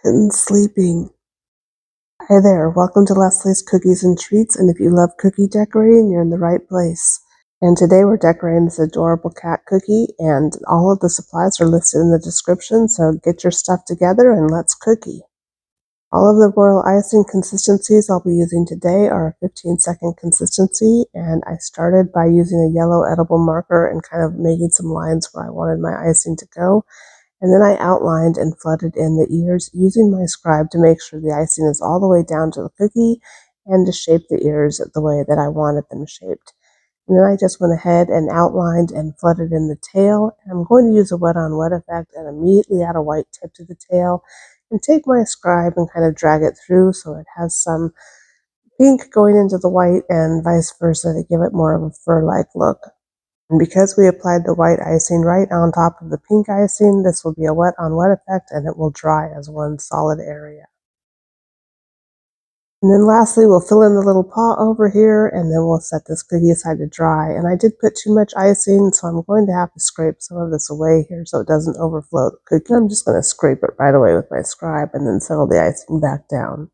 And sleeping. Hi there, welcome to Leslie's Cookies and Treats, and if you love cookie decorating, you're in the right place. And today we're decorating this adorable cat cookie, and all of the supplies are listed in the description, so get your stuff together and let's cookie. All of the royal icing consistencies I'll be using today are a 15-second consistency, and I started by using a yellow edible marker and kind of making some lines where I wanted my icing to go. And then I outlined and flooded in the ears using my scribe to make sure the icing is all the way down to the cookie and to shape the ears the way that I wanted them shaped. And then I just went ahead and outlined and flooded in the tail. And I'm going to use a wet on wet effect and immediately add a white tip to the tail and take my scribe and kind of drag it through so it has some pink going into the white and vice versa to give it more of a fur-like look. And because we applied the white icing right on top of the pink icing, this will be a wet on wet effect and it will dry as one solid area. And then lastly, we'll fill in the little paw over here and then we'll set this cookie aside to dry. And I did put too much icing, so I'm going to have to scrape some of this away here so it doesn't overflow the cookie. I'm just going to scrape it right away with my scribe and then settle the icing back down.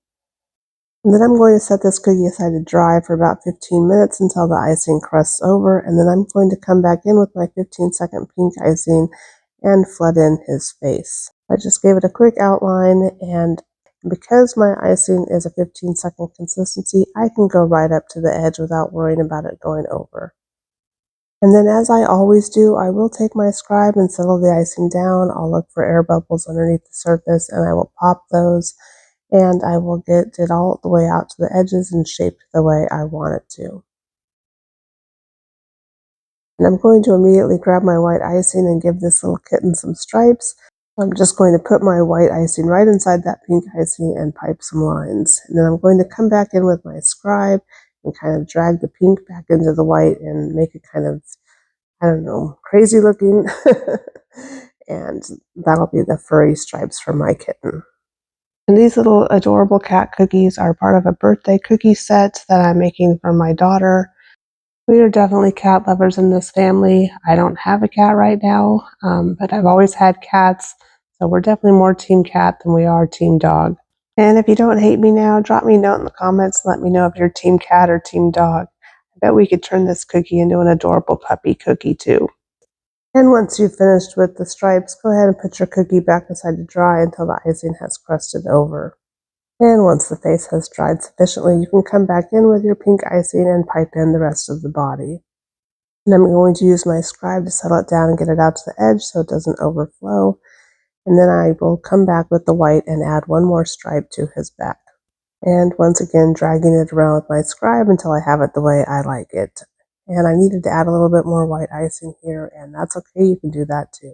And then I'm going to set this cookie aside to dry for about 15 minutes until the icing crusts over, and then I'm going to come back in with my 15-second pink icing and flood in his face. I just gave it a quick outline, and because my icing is a 15-second consistency, I can go right up to the edge without worrying about it going over. And then as I always do, I will take my scribe and settle the icing down. I'll look for air bubbles underneath the surface and I will pop those. And I will get it all the way out to the edges and shaped the way I want it to. And I'm going to immediately grab my white icing and give this little kitten some stripes. I'm just going to put my white icing right inside that pink icing and pipe some lines. And then I'm going to come back in with my scribe and kind of drag the pink back into the white and make it kind of, I don't know, crazy looking. And that'll be the furry stripes for my kitten. And these little adorable cat cookies are part of a birthday cookie set that I'm making for my daughter. We are definitely cat lovers in this family. I don't have a cat right now, but I've always had cats, so we're definitely more team cat than we are team dog. And if you don't hate me now, drop me a note in the comments and let me know if you're team cat or team dog. I bet we could turn this cookie into an adorable puppy cookie too. And once you've finished with the stripes, go ahead and put your cookie back aside to dry until the icing has crusted over. And once the face has dried sufficiently, you can come back in with your pink icing and pipe in the rest of the body. And I'm going to use my scribe to settle it down and get it out to the edge so it doesn't overflow. And then I will come back with the white and add one more stripe to his back. And once again, dragging it around with my scribe until I have it the way I like it. And I needed to add a little bit more white icing here, and that's okay, you can do that too.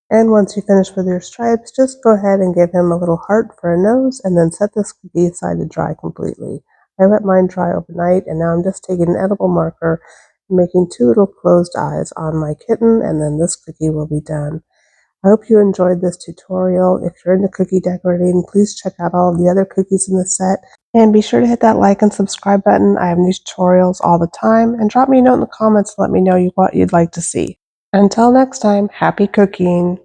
And once you finish with your stripes, just go ahead and give him a little heart for a nose, and then set this cookie aside to dry completely. I let mine dry overnight, and now I'm just taking an edible marker and making two little closed eyes on my kitten, and then this cookie will be done. I hope you enjoyed this tutorial. If you're into cookie decorating, please check out all of the other cookies in the set. And be sure to hit that like and subscribe button. I have new tutorials all the time. And drop me a note in the comments to let me know what you'd like to see. Until next time, happy cooking!